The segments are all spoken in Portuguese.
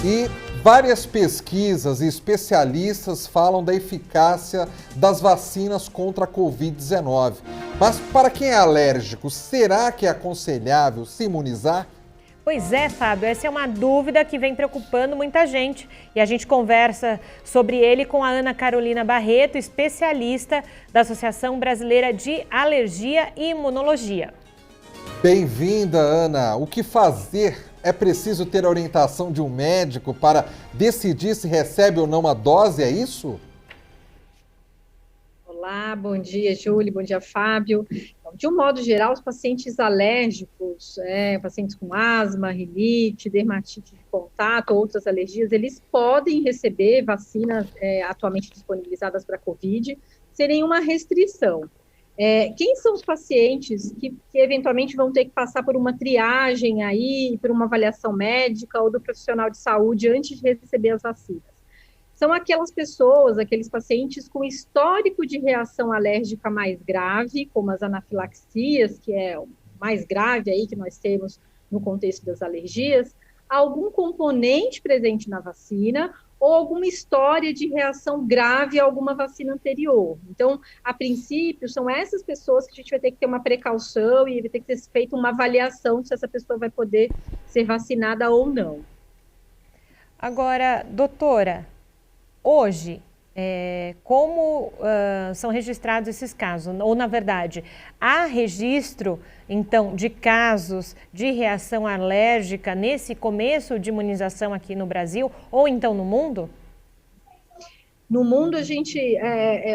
E várias pesquisas e especialistas falam da eficácia das vacinas contra a Covid-19. Mas para quem é alérgico, será que é aconselhável se imunizar? Pois é, Fábio, essa é uma dúvida que vem preocupando muita gente. E a gente conversa sobre ele com a Ana Carolina Barreto, especialista da Associação Brasileira de Alergia e Imunologia. Bem-vinda, Ana. O que fazer? É preciso ter a orientação de um médico para decidir se recebe ou não a dose, é isso? Olá, bom dia, Júlia, bom dia, Fábio. Então, de um modo geral, os pacientes alérgicos, pacientes com asma, rinite, dermatite de contato, outras alergias, eles podem receber vacinas atualmente disponibilizadas para a Covid sem nenhuma restrição. Quem são os pacientes que eventualmente vão ter que passar por uma triagem aí, por uma avaliação médica ou do profissional de saúde antes de receber as vacinas? São aquelas pessoas, aqueles pacientes com histórico de reação alérgica mais grave, como as anafilaxias, que é o mais grave aí que nós temos no contexto das alergias, algum componente presente na vacina ou alguma história de reação grave a alguma vacina anterior. Então, a princípio, são essas pessoas que a gente vai ter que ter uma precaução e vai ter que ter feito uma avaliação se essa pessoa vai poder ser vacinada ou não. Agora, doutora, hoje, como são registrados esses casos? Ou, na verdade, há registro, então, de casos de reação alérgica nesse começo de imunização aqui no Brasil ou então no mundo? No mundo, a gente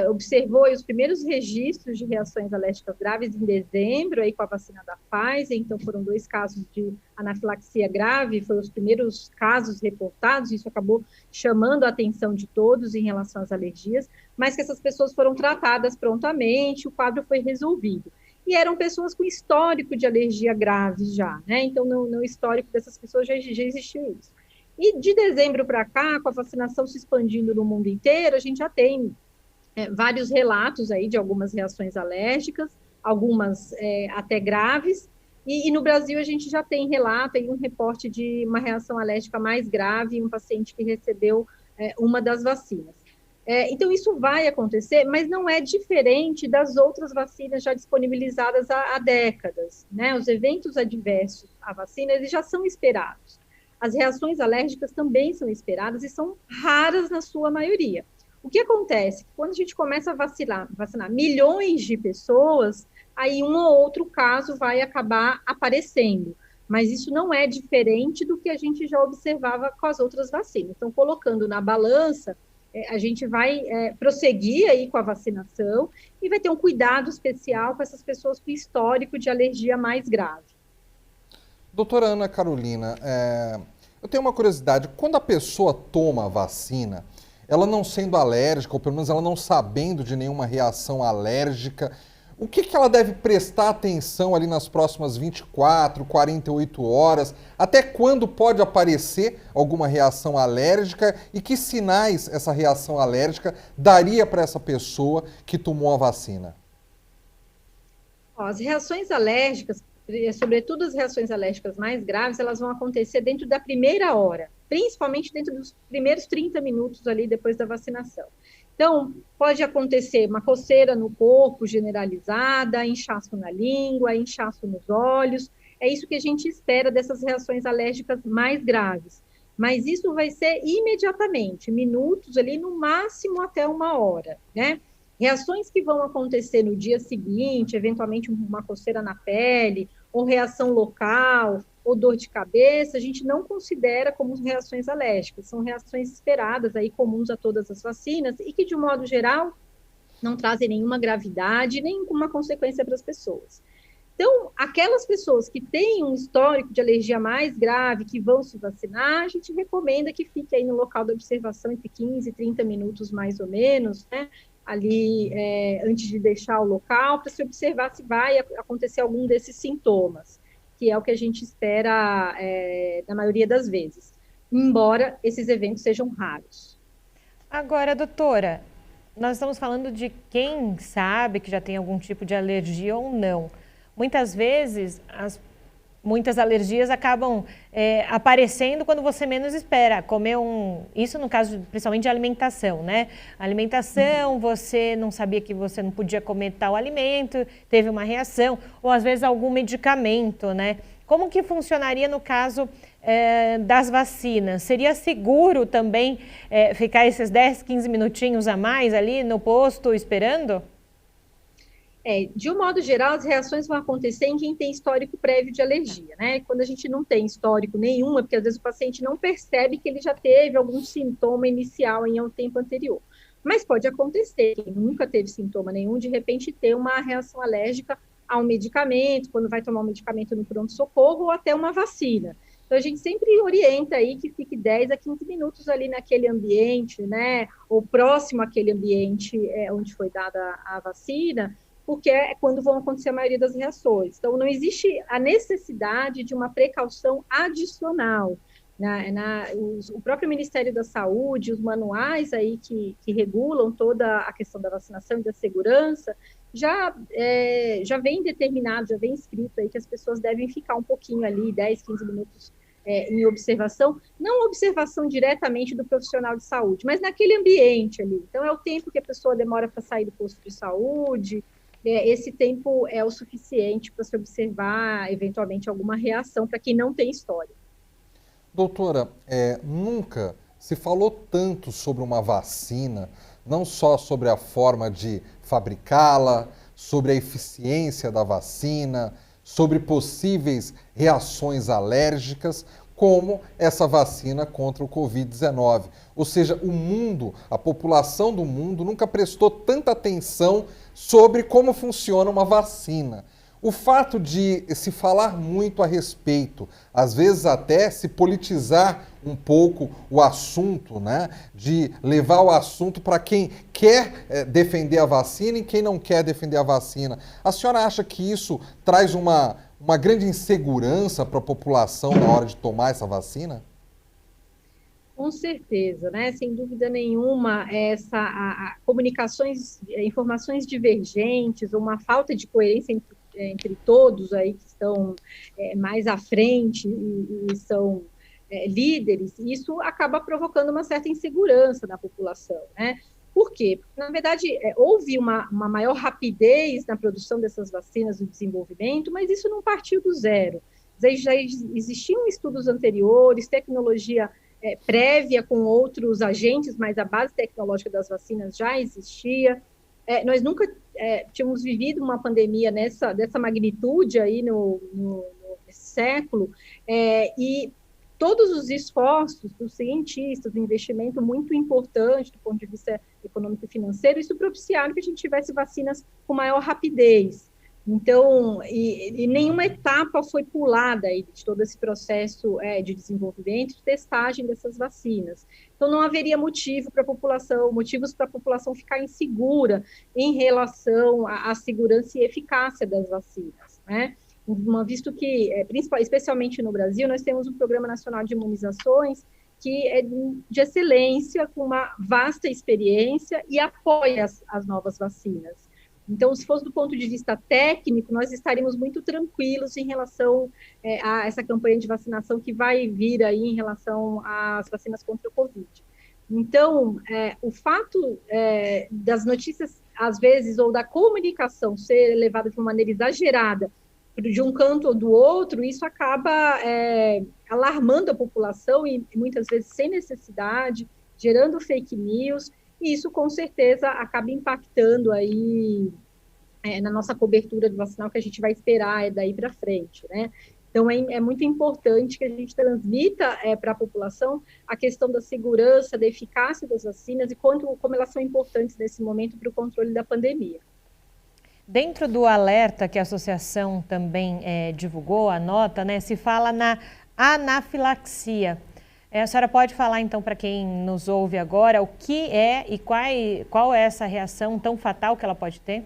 observou os primeiros registros de reações alérgicas graves em dezembro, aí com a vacina da Pfizer, então foram 2 casos de anafilaxia grave, foram os primeiros casos reportados, isso acabou chamando a atenção de todos em relação às alergias, mas que essas pessoas foram tratadas prontamente, o quadro foi resolvido. E eram pessoas com histórico de alergia grave já, né? Então, no histórico dessas pessoas já existiu isso. E de dezembro para cá, com a vacinação se expandindo no mundo inteiro, a gente já tem vários relatos aí de algumas reações alérgicas, algumas até graves, e no Brasil a gente já tem relato aí, um reporte de uma reação alérgica mais grave em um paciente que recebeu uma das vacinas. Então, isso vai acontecer, mas não é diferente das outras vacinas já disponibilizadas há décadas, né? Os eventos adversos à vacina, eles já são esperados. As reações alérgicas também são esperadas e são raras na sua maioria. O que acontece? Quando a gente começa a vacinar milhões de pessoas, aí um ou outro caso vai acabar aparecendo. Mas isso não é diferente do que a gente já observava com as outras vacinas. Então, colocando na balança, a gente vai prosseguir aí com a vacinação e vai ter um cuidado especial com essas pessoas com histórico de alergia mais grave. Doutora Ana Carolina, eu tenho uma curiosidade. Quando a pessoa toma a vacina, ela não sendo alérgica, ou pelo menos ela não sabendo de nenhuma reação alérgica, o que ela deve prestar atenção ali nas próximas 24, 48 horas? Até quando pode aparecer alguma reação alérgica e que sinais essa reação alérgica daria para essa pessoa que tomou a vacina? As reações alérgicas, sobretudo as reações alérgicas mais graves, elas vão acontecer dentro da primeira hora, principalmente dentro dos primeiros 30 minutos ali depois da vacinação. Então, pode acontecer uma coceira no corpo generalizada, inchaço na língua, inchaço nos olhos, é isso que a gente espera dessas reações alérgicas mais graves. Mas isso vai ser imediatamente, minutos ali, no máximo até 1 hora, né? Reações que vão acontecer no dia seguinte, eventualmente uma coceira na pele, ou reação local, ou dor de cabeça, a gente não considera como reações alérgicas, são reações esperadas, aí comuns a todas as vacinas, e que, de um modo geral, não trazem nenhuma gravidade, nenhuma consequência para as pessoas. Então, aquelas pessoas que têm um histórico de alergia mais grave, que vão se vacinar, a gente recomenda que fique aí no local da observação entre 15 e 30 minutos, mais ou menos, né? Ali antes de deixar o local, para se observar se vai acontecer algum desses sintomas, que é o que a gente espera na maioria das vezes, embora esses eventos sejam raros. Agora, doutora, nós estamos falando de quem sabe que já tem algum tipo de alergia ou não. Muitas vezes muitas alergias acabam aparecendo quando você menos espera. Isso no caso principalmente de alimentação, né? Alimentação, você não sabia que você não podia comer tal alimento, teve uma reação, ou às vezes algum medicamento, né? Como que funcionaria no caso das vacinas? Seria seguro também ficar esses 10, 15 minutinhos a mais ali no posto esperando? De um modo geral, as reações vão acontecer em quem tem histórico prévio de alergia, né? Quando a gente não tem histórico nenhum, é porque às vezes o paciente não percebe que ele já teve algum sintoma inicial em um tempo anterior. Mas pode acontecer, quem nunca teve sintoma nenhum, de repente ter uma reação alérgica a um medicamento, quando vai tomar um medicamento no pronto-socorro, ou até uma vacina. Então, a gente sempre orienta aí que fique 10 a 15 minutos ali naquele ambiente, né? Ou próximo àquele ambiente onde foi dada a vacina, porque é quando vão acontecer a maioria das reações. Então, não existe a necessidade de uma precaução adicional. O próprio Ministério da Saúde, os manuais aí que regulam toda a questão da vacinação e da segurança, já vem determinado, já vem escrito aí que as pessoas devem ficar um pouquinho ali, 10, 15 minutos em observação, não observação diretamente do profissional de saúde, mas naquele ambiente ali. Então, é o tempo que a pessoa demora para sair do posto de saúde, esse tempo é o suficiente para se observar, eventualmente, alguma reação para quem não tem história. Doutora, nunca se falou tanto sobre uma vacina, não só sobre a forma de fabricá-la, sobre a eficiência da vacina, sobre possíveis reações alérgicas, como essa vacina contra o Covid-19. Ou seja, o mundo, a população do mundo nunca prestou tanta atenção sobre como funciona uma vacina. O fato de se falar muito a respeito, às vezes até se politizar um pouco o assunto, né? De levar o assunto para quem quer defender a vacina e quem não quer defender a vacina. A senhora acha que isso traz uma grande insegurança para a população na hora de tomar essa vacina? Com certeza, né? Sem dúvida nenhuma, comunicações, informações divergentes, uma falta de coerência entre todos aí que estão mais à frente e são líderes, isso acaba provocando uma certa insegurança na população, né? Por quê? Porque, na verdade, houve uma maior rapidez na produção dessas vacinas, no desenvolvimento, mas isso não partiu do zero. Já existiam estudos anteriores, tecnologia prévia com outros agentes, mas a base tecnológica das vacinas já existia. Nós nunca tínhamos vivido uma pandemia dessa magnitude aí nesse século, e todos os esforços dos cientistas, o investimento muito importante do ponto de vista econômico e financeiro, isso propiciaram que a gente tivesse vacinas com maior rapidez. Então, e nenhuma etapa foi pulada aí de todo esse processo de desenvolvimento, de testagem dessas vacinas. Então, não haveria motivos para a população ficar insegura em relação à segurança e eficácia das vacinas, né? Visto que, especialmente no Brasil, nós temos um Programa Nacional de Imunizações que é de excelência, com uma vasta experiência e apoia as novas vacinas. Então, se fosse do ponto de vista técnico, nós estaríamos muito tranquilos em relação a essa campanha de vacinação que vai vir aí em relação às vacinas contra o Covid. Então, o fato das notícias, às vezes, ou da comunicação ser levada de uma maneira exagerada de um canto ou do outro, isso acaba alarmando a população e muitas vezes sem necessidade, gerando fake news, e isso, com certeza, acaba impactando aí na nossa cobertura de vacinal que a gente vai esperar daí para frente, né? Então, é muito importante que a gente transmita para a população a questão da segurança, da eficácia das vacinas e como elas são importantes nesse momento para o controle da pandemia. Dentro do alerta que a associação também divulgou, a nota, né, se fala na anafilaxia. A senhora pode falar, então, para quem nos ouve agora, o que é e qual é essa reação tão fatal que ela pode ter?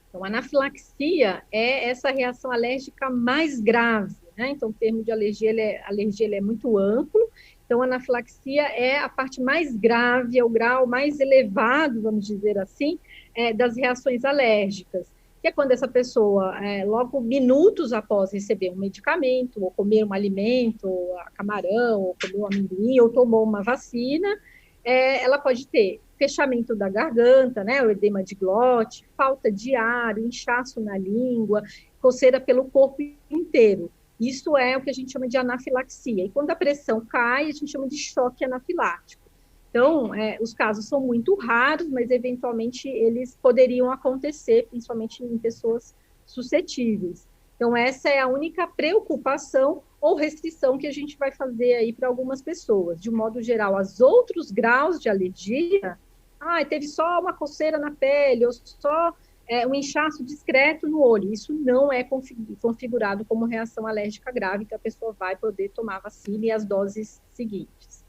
Então, a anafilaxia é essa reação alérgica mais grave, né? Então, o termo de alergia, ele é muito amplo. Então, a anafilaxia é a parte mais grave, é o grau mais elevado, vamos dizer assim, das reações alérgicas. que é quando essa pessoa, logo minutos após receber um medicamento, ou comer um alimento, ou camarão, ou comer um amendoim, ou tomou uma vacina, ela pode ter fechamento da garganta, né, o edema de glote, falta de ar, inchaço na língua, coceira pelo corpo inteiro. Isso é o que a gente chama de anafilaxia. E quando a pressão cai, a gente chama de choque anafilático. Então, os casos são muito raros, mas eventualmente eles poderiam acontecer, principalmente em pessoas suscetíveis. Então, essa é a única preocupação ou restrição que a gente vai fazer aí para algumas pessoas. De um modo geral, os outros graus de alergia, teve só uma coceira na pele, ou só um inchaço discreto no olho. Isso não é configurado como reação alérgica grave, que a pessoa vai poder tomar a vacina e as doses seguintes.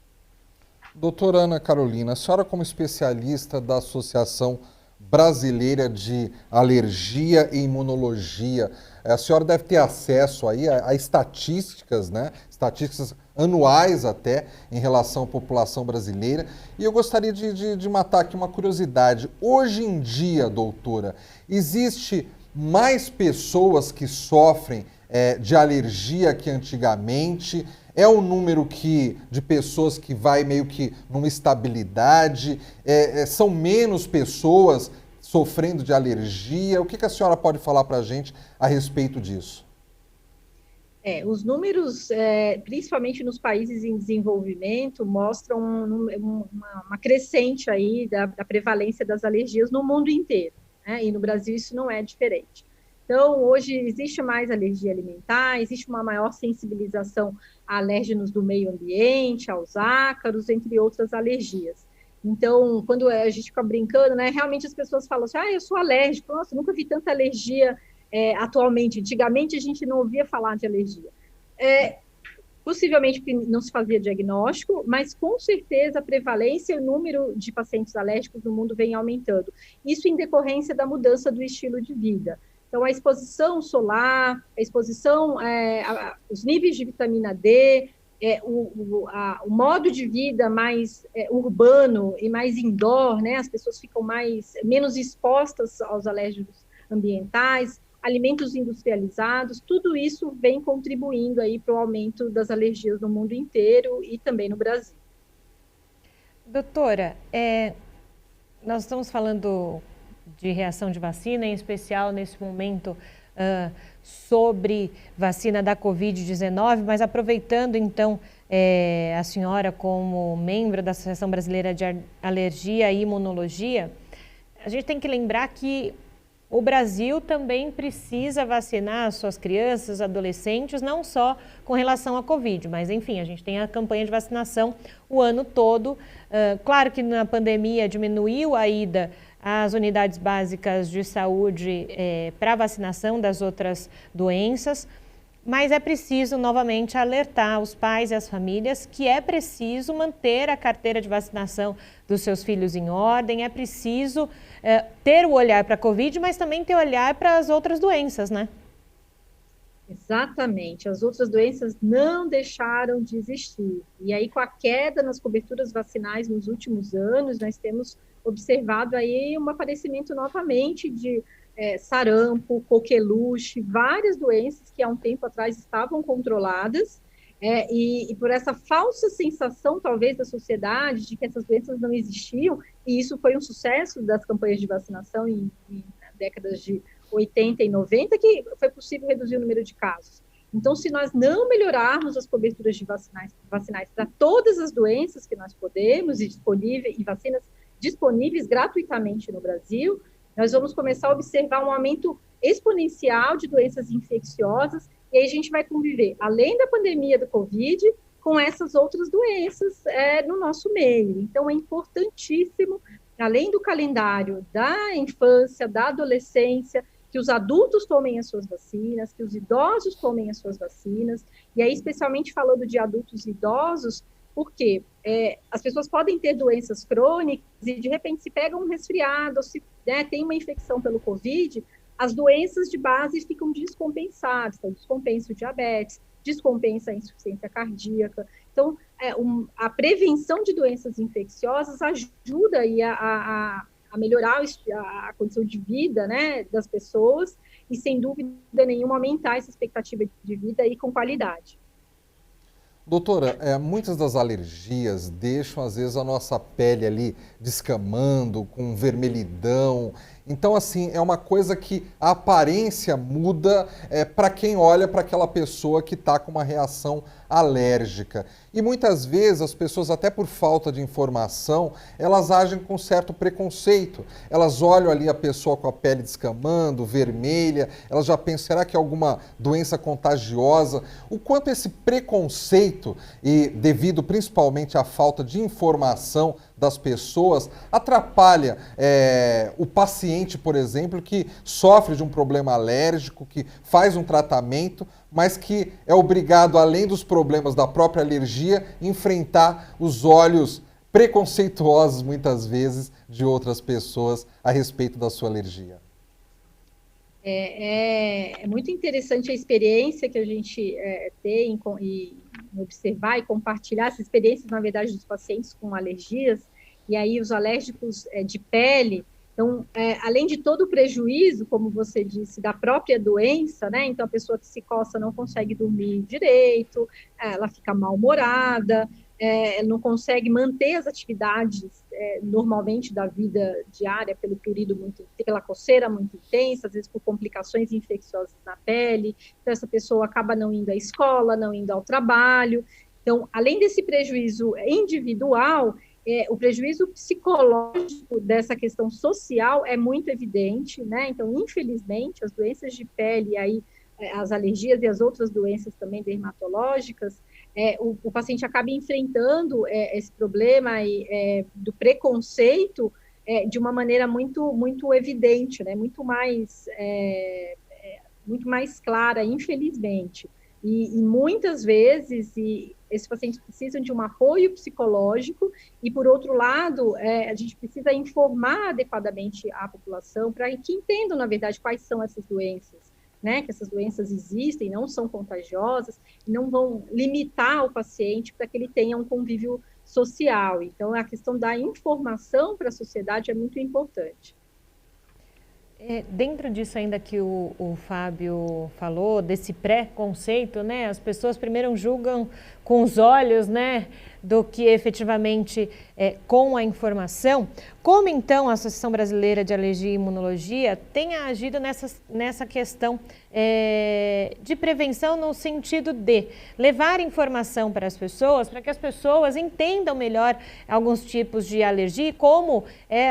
Doutora Ana Carolina, a senhora como especialista da Associação Brasileira de Alergia e Imunologia, a senhora deve ter acesso aí a estatísticas, né? Estatísticas anuais até, em relação à população brasileira. E eu gostaria de matar aqui uma curiosidade. Hoje em dia, doutora, existe mais pessoas que sofrem de alergia que antigamente? É um número de pessoas que vai meio que numa estabilidade? São menos pessoas sofrendo de alergia? O que a senhora pode falar para a gente a respeito disso? Os números, principalmente nos países em desenvolvimento, mostram uma crescente aí da prevalência das alergias no mundo inteiro, né? E no Brasil isso não é diferente. Então, hoje existe mais alergia alimentar, existe uma maior sensibilização a alérgenos do meio ambiente, aos ácaros, entre outras alergias. Então, quando a gente fica brincando, né, realmente as pessoas falam assim, eu sou alérgico, nossa, nunca vi tanta alergia atualmente. Antigamente a gente não ouvia falar de alergia. Possivelmente não se fazia diagnóstico, mas com certeza a prevalência e o número de pacientes alérgicos no mundo vem aumentando. Isso em decorrência da mudança do estilo de vida. Então, a exposição solar, a exposição, os níveis de vitamina D, o modo de vida mais urbano e mais indoor, né? As pessoas ficam menos expostas aos alérgenos ambientais, alimentos industrializados, tudo isso vem contribuindo aí para o aumento das alergias no mundo inteiro e também no Brasil. Doutora, nós estamos falando de reação de vacina, em especial nesse momento sobre vacina da Covid-19, mas aproveitando então a senhora como membro da Associação Brasileira de Alergia e Imunologia, a gente tem que lembrar que o Brasil também precisa vacinar as suas crianças, adolescentes, não só com relação à Covid, mas enfim, a gente tem a campanha de vacinação o ano todo. Claro que na pandemia diminuiu a ida às unidades básicas de saúde para vacinação das outras doenças, mas é preciso novamente alertar os pais e as famílias que é preciso manter a carteira de vacinação dos seus filhos em ordem, é preciso ter o olhar para a Covid, mas também ter o olhar para as outras doenças, né? Exatamente, as outras doenças não deixaram de existir. E aí, com a queda nas coberturas vacinais nos últimos anos, nós temos observado aí um aparecimento novamente de sarampo, coqueluche, várias doenças que há um tempo atrás estavam controladas, e por essa falsa sensação, talvez, da sociedade de que essas doenças não existiam, e isso foi um sucesso das campanhas de vacinação em décadas de 80 e 90, que foi possível reduzir o número de casos. Então, se nós não melhorarmos as coberturas de vacinais para todas as doenças que nós podemos, e vacinas disponíveis gratuitamente no Brasil, nós vamos começar a observar um aumento exponencial de doenças infecciosas, e aí a gente vai conviver, além da pandemia do Covid, com essas outras doenças no nosso meio. Então, é importantíssimo, além do calendário da infância, da adolescência, que os adultos tomem as suas vacinas, que os idosos tomem as suas vacinas, e aí, especialmente falando de adultos e idosos, porque as pessoas podem ter doenças crônicas e, de repente, se pegam um resfriado, ou se tem uma infecção pelo Covid, as doenças de base ficam descompensadas. Então, descompensa o diabetes, descompensa a insuficiência cardíaca. Então, a prevenção de doenças infecciosas ajuda aí a a melhorar a condição de vida, né, das pessoas e, sem dúvida nenhuma, aumentar essa expectativa de vida aí com qualidade. Doutora, muitas das alergias deixam, às vezes, a nossa pele ali descamando, com vermelhidão. Então, assim, é uma coisa que a aparência muda para quem olha para aquela pessoa que está com uma reação alérgica. E muitas vezes as pessoas, até por falta de informação, elas agem com certo preconceito. Elas olham ali a pessoa com a pele descamando, vermelha, elas já pensam, será que é alguma doença contagiosa? O quanto esse preconceito, e devido principalmente à falta de informação das pessoas, atrapalha o paciente, por exemplo, que sofre de um problema alérgico, que faz um tratamento, mas que é obrigado, além dos problemas da própria alergia, enfrentar os olhos preconceituosos, muitas vezes, de outras pessoas a respeito da sua alergia. É muito interessante a experiência que a gente tem em observar e compartilhar essas experiências, na verdade, dos pacientes com alergias, e aí os alérgicos de pele. Então, além de todo o prejuízo, como você disse, da própria doença, né? Então, a pessoa que se coça não consegue dormir direito, ela fica mal-humorada, não consegue manter as atividades normalmente da vida diária pela coceira muito intensa, às vezes por complicações infecciosas na pele. Então, essa pessoa acaba não indo à escola, não indo ao trabalho. Então, além desse prejuízo individual, o prejuízo psicológico dessa questão social é muito evidente, né? Então, infelizmente, as doenças de pele, e aí, as alergias e as outras doenças também dermatológicas, o paciente acaba enfrentando esse problema do preconceito de uma maneira muito, muito evidente, né? Muito mais clara, infelizmente. E muitas vezes esses pacientes precisam de um apoio psicológico e, por outro lado, a gente precisa informar adequadamente a população para que entendam, na verdade, quais são essas doenças, né? Que essas doenças existem, não são contagiosas, não vão limitar o paciente para que ele tenha um convívio social. Então, a questão da informação para a sociedade é muito importante. Dentro disso ainda que o Fábio falou, desse preconceito, né? As pessoas primeiro julgam com os olhos, né? Do que efetivamente com a informação. Como então a Associação Brasileira de Alergia e Imunologia tem agido nessa questão de prevenção, no sentido de levar informação para as pessoas, para que as pessoas entendam melhor alguns tipos de alergia e como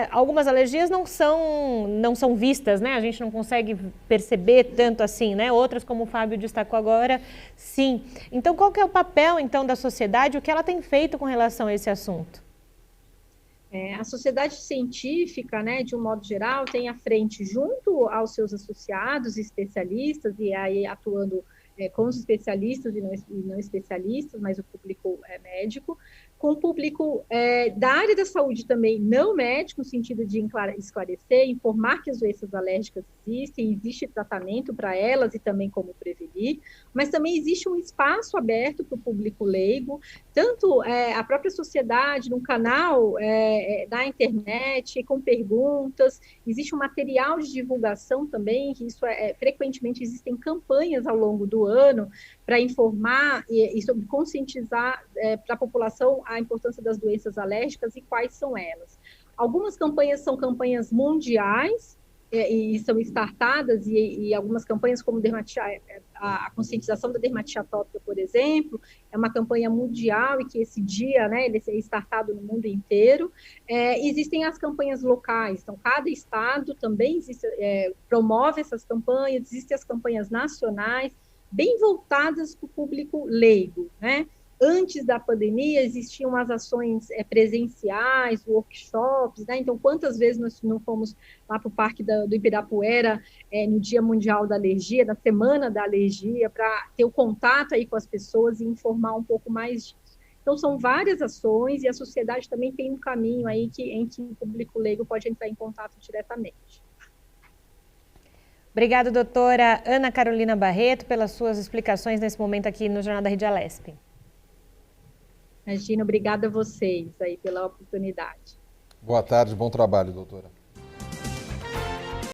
algumas alergias não são vistas, né? A gente não consegue perceber tanto assim, né? Outras, como o Fábio destacou agora, sim. Então, qual que é o papel então da sociedade, o que ela tem feito com relação a esse assunto? A sociedade científica, né, de um modo geral, tem à frente, junto aos seus associados e especialistas, e aí atuando com os especialistas e não especialistas, mas o público médico, com o público da área da saúde também não médico, no sentido de esclarecer, informar que as doenças alérgicas existem, existe tratamento para elas e também como prevenir, mas também existe um espaço aberto para o público leigo, tanto a própria sociedade, num canal na internet, com perguntas, existe um material de divulgação também, que isso frequentemente existem campanhas ao longo do ano para informar e sobre conscientizar para a população a importância das doenças alérgicas e quais são elas. Algumas campanhas são campanhas mundiais e são startadas, e algumas campanhas como a conscientização da dermatite atópica, por exemplo, é uma campanha mundial e que esse dia, né, ele é startado no mundo inteiro. Existem as campanhas locais, então cada estado também promove essas campanhas, existem as campanhas nacionais, bem voltadas para o público leigo, né? Antes da pandemia, existiam as ações presenciais, workshops, né? Então, quantas vezes nós não fomos lá para o Parque do Ibirapuera no Dia Mundial da Alergia, na Semana da Alergia, para ter o contato aí com as pessoas e informar um pouco mais disso. Então, são várias ações e a sociedade também tem um caminho aí em que o público leigo pode entrar em contato diretamente. Obrigada, doutora Ana Carolina Barreto, pelas suas explicações nesse momento aqui no Jornal da Rede Alesp. Imagina, obrigada a vocês aí pela oportunidade. Boa tarde, bom trabalho, doutora.